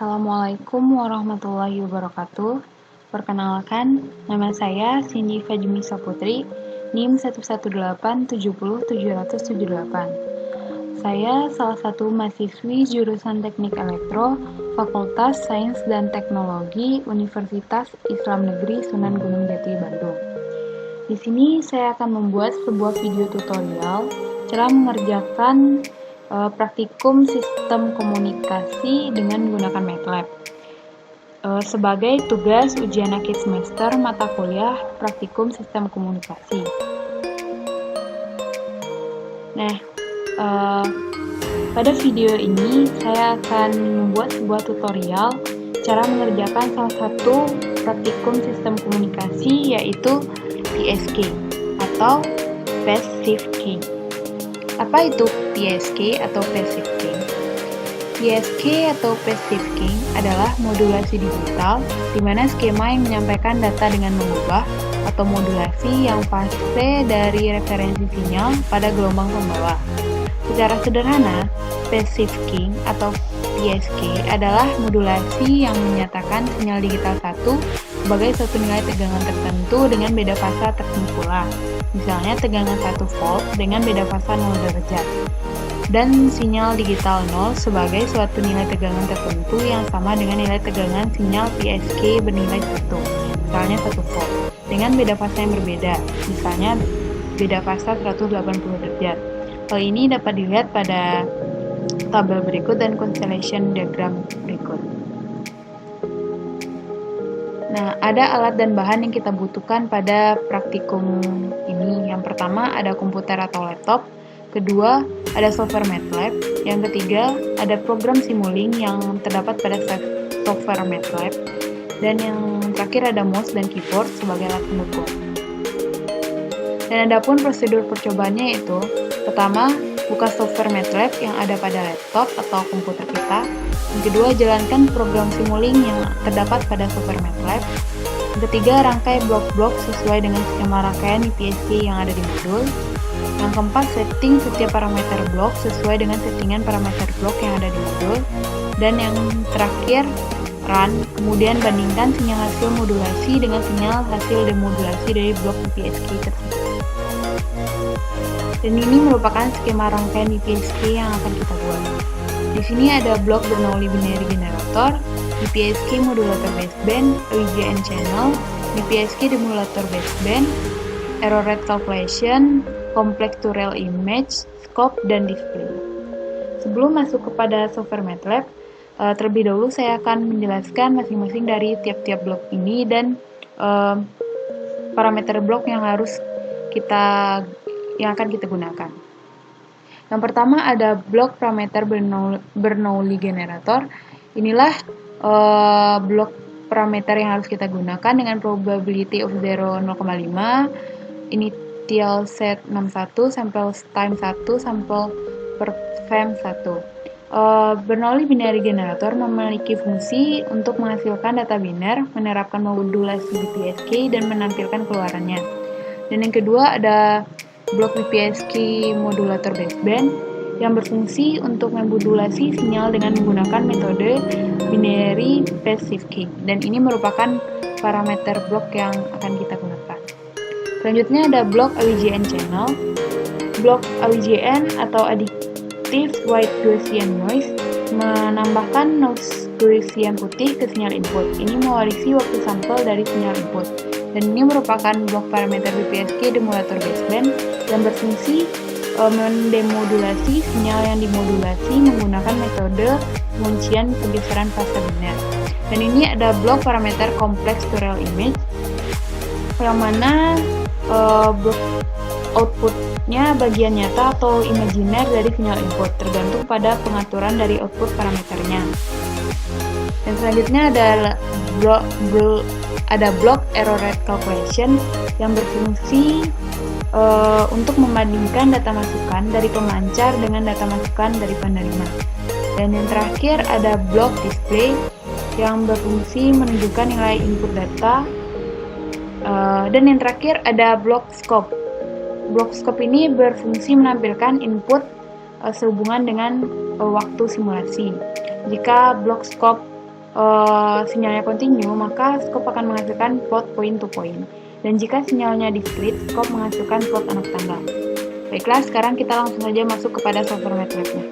Assalamualaikum warahmatullahi wabarakatuh. Perkenalkan, nama saya Cindy Fajmi Saputri, NIM 118707078. Saya salah satu mahasiswi jurusan Teknik Elektro, Fakultas Sains dan Teknologi Universitas Islam Negeri Sunan Gunung Jati, Bandung. Di sini saya akan membuat sebuah video tutorial cara mengerjakan praktikum sistem komunikasi dengan menggunakan MATLAB sebagai tugas ujian akhir semester mata kuliah praktikum sistem komunikasi. Nah, pada video ini saya akan membuat sebuah tutorial cara mengerjakan salah satu praktikum sistem komunikasi, yaitu PSK atau Passive Key. Apa itu PSK atau Passive Key? PSK atau Passive Key adalah modulasi digital di mana skema yang menyampaikan data dengan mengubah atau modulasi yang fase dari referensi sinyal pada gelombang pembawa. Secara sederhana, Passive Key atau PSK adalah modulasi yang menyatakan sinyal digital satu sebagai suatu nilai tegangan tertentu dengan beda fasa tertentu pula. Misalnya tegangan 1 volt dengan beda fasa 0 derajat. Dan sinyal digital 0 sebagai suatu nilai tegangan tertentu yang sama dengan nilai tegangan sinyal PSK bernilai 1, misalnya 1 volt, dengan beda fasa yang berbeda, misalnya beda fasa 180 derajat. Hal ini dapat dilihat pada tabel berikut dan constellation diagram berikut. Nah, ada alat dan bahan yang kita butuhkan pada praktikum ini. Yang pertama, ada komputer atau laptop. Kedua, ada software MATLAB. Yang ketiga, ada program Simulink yang terdapat pada software MATLAB. Dan yang terakhir, ada mouse dan keyboard sebagai alat pendukung. Dan adapun prosedur percobaannya yaitu, pertama, buka software MATLAB yang ada pada laptop atau komputer kita. Yang kedua, jalankan program Simulink yang terdapat pada software MATLAB. Yang ketiga, rangkai blok-blok sesuai dengan skema rangkaian di PSK yang ada di modul. Yang keempat, setting setiap parameter blok sesuai dengan settingan parameter blok yang ada di modul. Dan yang terakhir, run, kemudian bandingkan sinyal hasil modulasi dengan sinyal hasil demodulasi dari blok di PSK tersebut. Dan ini merupakan skema rangkaian di PSK yang akan kita buat. Di sini ada blok Bernoulli binary generator, di PSK modulator baseband, OIGN channel, di PSK demodulator baseband, error rate calculation, complex to real image, scope, dan display. Sebelum masuk kepada software MATLAB, terlebih dahulu saya akan menjelaskan masing-masing dari tiap-tiap blok ini dan parameter blok yang akan kita gunakan. Yang pertama ada blok parameter Bernoulli generator. Inilah blok parameter yang harus kita gunakan dengan probability of 0 0,5, initial set 61, sample time 1, sample per frame 1. Bernoulli binary generator memiliki fungsi untuk menghasilkan data biner, menerapkan modulasi di PSK, dan menampilkan keluarannya. Dan yang kedua ada blok PSK modulator baseband yang berfungsi untuk memodulasi sinyal dengan menggunakan metode binary passive key, dan ini merupakan parameter blok yang akan kita gunakan. Selanjutnya ada blok OIGN channel. Blok OIGN atau Additive White Gaussian Noise menambahkan noise Gaussian putih ke sinyal input. Ini mewarisi waktu sampel dari sinyal input. Dan ini merupakan blok parameter BPSK demodulator baseband yang berfungsi mendemodulasi sinyal yang dimodulasi menggunakan metode penguncian pergeseran fase biner. Dan ini ada blok parameter complex to real image yang mana blok outputnya bagian nyata atau imajiner dari sinyal input, tergantung pada pengaturan dari output parameternya. Dan selanjutnya ada blok error rate calculation yang berfungsi untuk membandingkan data masukan dari pemancar dengan data masukan dari penerima. Dan yang terakhir ada blok display yang berfungsi menunjukkan nilai input data. Dan yang terakhir ada blok scope. Blok scope ini berfungsi menampilkan input sehubungan dengan waktu simulasi. Jika blok scope sinyalnya kontinu, maka skop akan menghasilkan plot point to point. Dan jika sinyalnya discrete, skop menghasilkan plot anak tanggal. Baiklah, sekarang kita langsung saja masuk kepada software MATLAB-nya.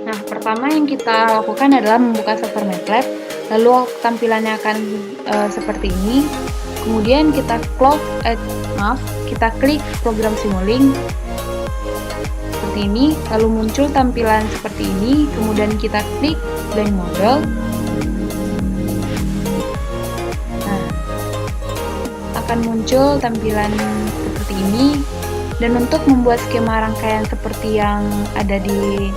Nah, pertama yang kita lakukan adalah membuka software MATLAB, lalu tampilannya akan seperti ini. Kemudian kita kita klik program Simulink seperti ini, lalu muncul tampilan seperti ini. Kemudian kita klik blank model. Nah, akan muncul tampilan seperti ini. Dan untuk membuat skema rangkaian seperti yang ada di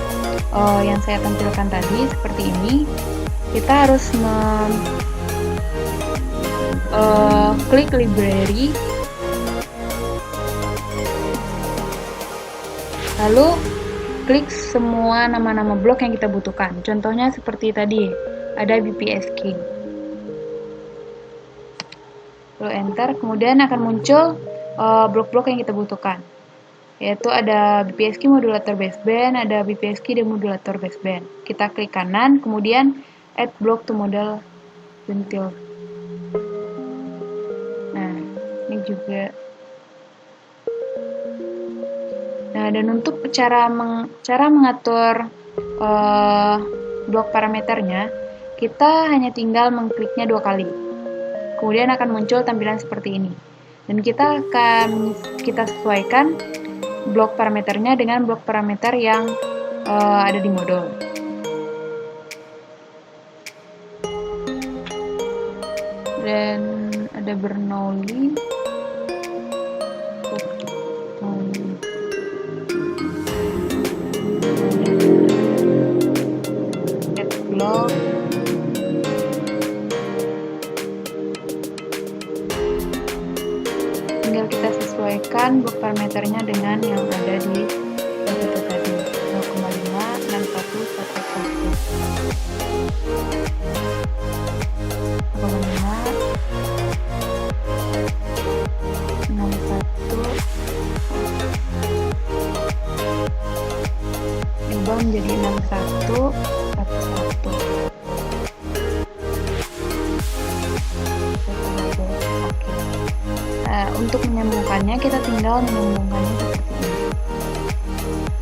yang saya tampilkan tadi seperti ini, kita harus klik library, lalu klik semua nama-nama blok yang kita butuhkan. Contohnya seperti tadi, ada BPSK. Lalu enter, kemudian akan muncul blok-blok yang kita butuhkan, yaitu ada BPSK modulator baseband, ada BPSK demodulator baseband. Kita klik kanan, kemudian add block to model ventil. Nah, ini juga. Nah, dan untuk cara mengatur blok parameternya, kita hanya tinggal mengkliknya 2 kali. Kemudian akan muncul tampilan seperti ini. Dan kita sesuaikan blok parameternya dengan blok parameter yang ada di modul. Dan ada Bernoulli, add block, tinggal kita sesuaikan blok parameternya dengan yang ada di itu tadi, 0,5, 61, 1,5, 61, diubah menjadi 61, 41. Untuk menyambungkannya, kita tinggal menyambungkannya seperti ini.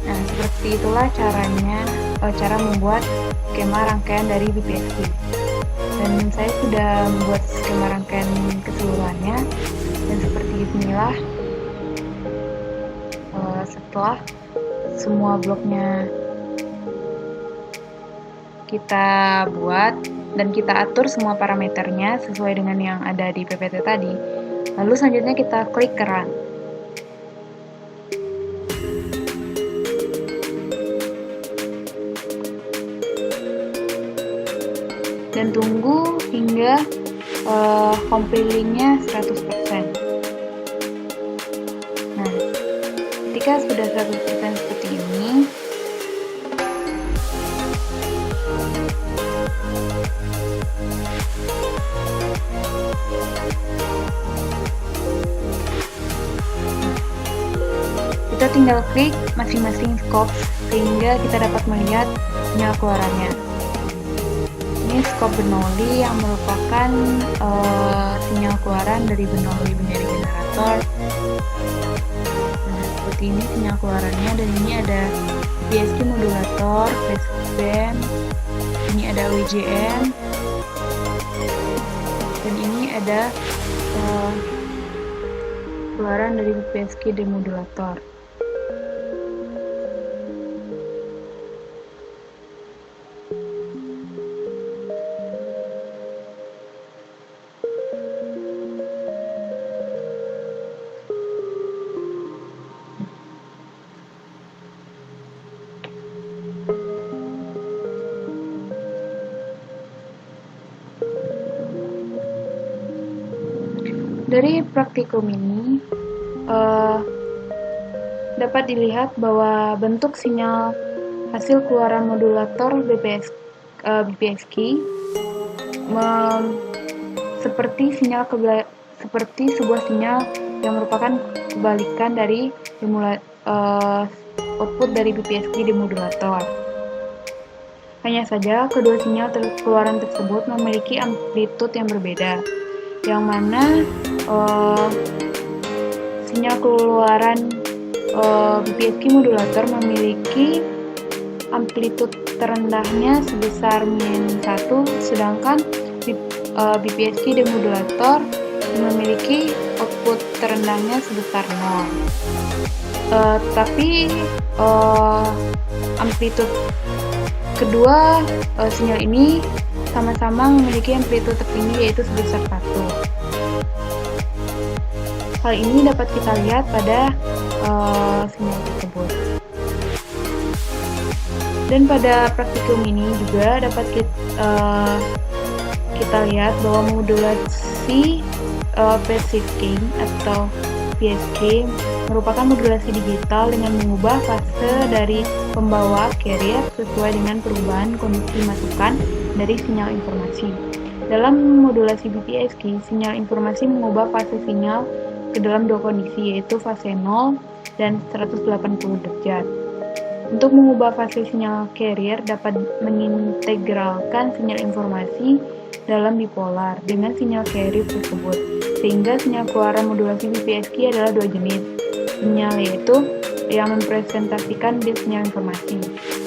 Nah, seperti itulah cara membuat skema rangkaian dari BPSK. Dan saya sudah membuat skema rangkaian keseluruhannya, dan seperti inilah setelah semua bloknya kita buat dan kita atur semua parameternya sesuai dengan yang ada di PPT tadi. Lalu selanjutnya kita klik Run. Dan tunggu hingga compilingnya 100%. Nah, ketika sudah 100% seperti ini, kita tinggal klik masing-masing scope sehingga kita dapat melihat sinyal keluarannya. Ini scope Bernoulli yang merupakan sinyal keluaran dari Bernoulli binary generator. Nah, seperti ini sinyal keluarannya, dan ini ada BPSK modulator, baseband, ini ada WJM, dan ini ada keluaran dari BPSK demodulator. Dari praktikum ini dapat dilihat bahwa bentuk sinyal hasil keluaran modulator BPSK seperti sebuah sinyal yang merupakan kebalikan dari output dari BPSK demodulator. Hanya saja, kedua sinyal keluaran tersebut memiliki amplitude yang berbeda, yang mana sinyal keluaran BPSK modulator memiliki amplitude terendahnya sebesar min 1, sedangkan BPSK demodulator memiliki output terendahnya sebesar 0. Tapi amplitude kedua sinyal ini sama-sama memiliki amplitude tertinggi, yaitu sebesar 1. Hal ini dapat kita lihat pada sinyal tersebut. Dan pada praktikum ini juga dapat kita lihat bahwa modulasi phase shifting atau PSK merupakan modulasi digital dengan mengubah fase dari pembawa carrier sesuai dengan perubahan kondisi masukan dari sinyal informasi. Dalam modulasi BPSK, sinyal informasi mengubah fase sinyal ke dalam dua kondisi, yaitu fase 0 dan 180 derajat. Untuk mengubah fase sinyal carrier dapat mengintegralkan sinyal informasi dalam bipolar dengan sinyal carrier tersebut, sehingga sinyal keluaran modulasi BPSK adalah dua jenis sinyal, yaitu yang mempresentasikan di sinyal informasi.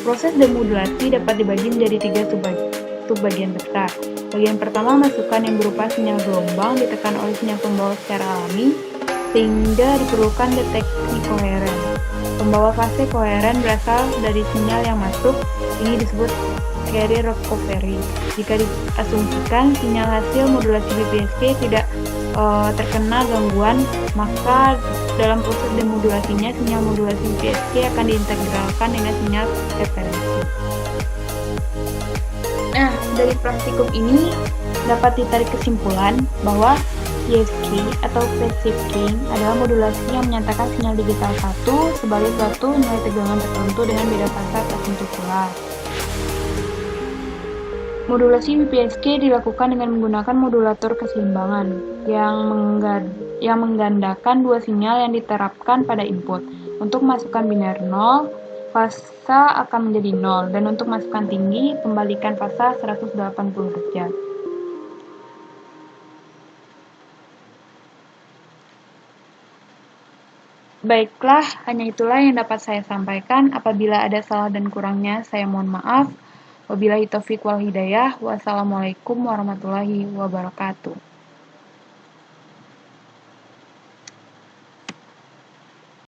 Proses demodulasi dapat dibagi menjadi 3 subbagian besar. Bagian pertama, masukan yang berupa sinyal gelombang ditekan oleh sinyal pembawa secara alami, sehingga diperlukan deteksi koheren. Pembawa fase koheren berasal dari sinyal yang masuk, ini disebut carrier recovery. Jika diasumsikan sinyal hasil modulasi BPSK tidak terkena gangguan, maka dalam proses demodulasinya, sinyal modulasi BPSK akan diintegralkan dengan sinyal referensi. Nah, dari praktikum ini dapat ditarik kesimpulan bahwa PSK atau phase shifting adalah modulasi yang menyatakan sinyal digital 1 sebagai suatu nilai tegangan tertentu dengan beda fase tertentu pula. Modulasi BPSK dilakukan dengan menggunakan modulator keseimbangan yang menggandakan dua sinyal yang diterapkan pada input. Untuk masukan biner 0, fasa akan menjadi 0, dan untuk masukan tinggi, pembalikan fasa 180 derajat. Baiklah, hanya itulah yang dapat saya sampaikan. Apabila ada salah dan kurangnya, saya mohon maaf. Wabillahi taufiq wal hidayah. Wassalamualaikum warahmatullahi wabarakatuh.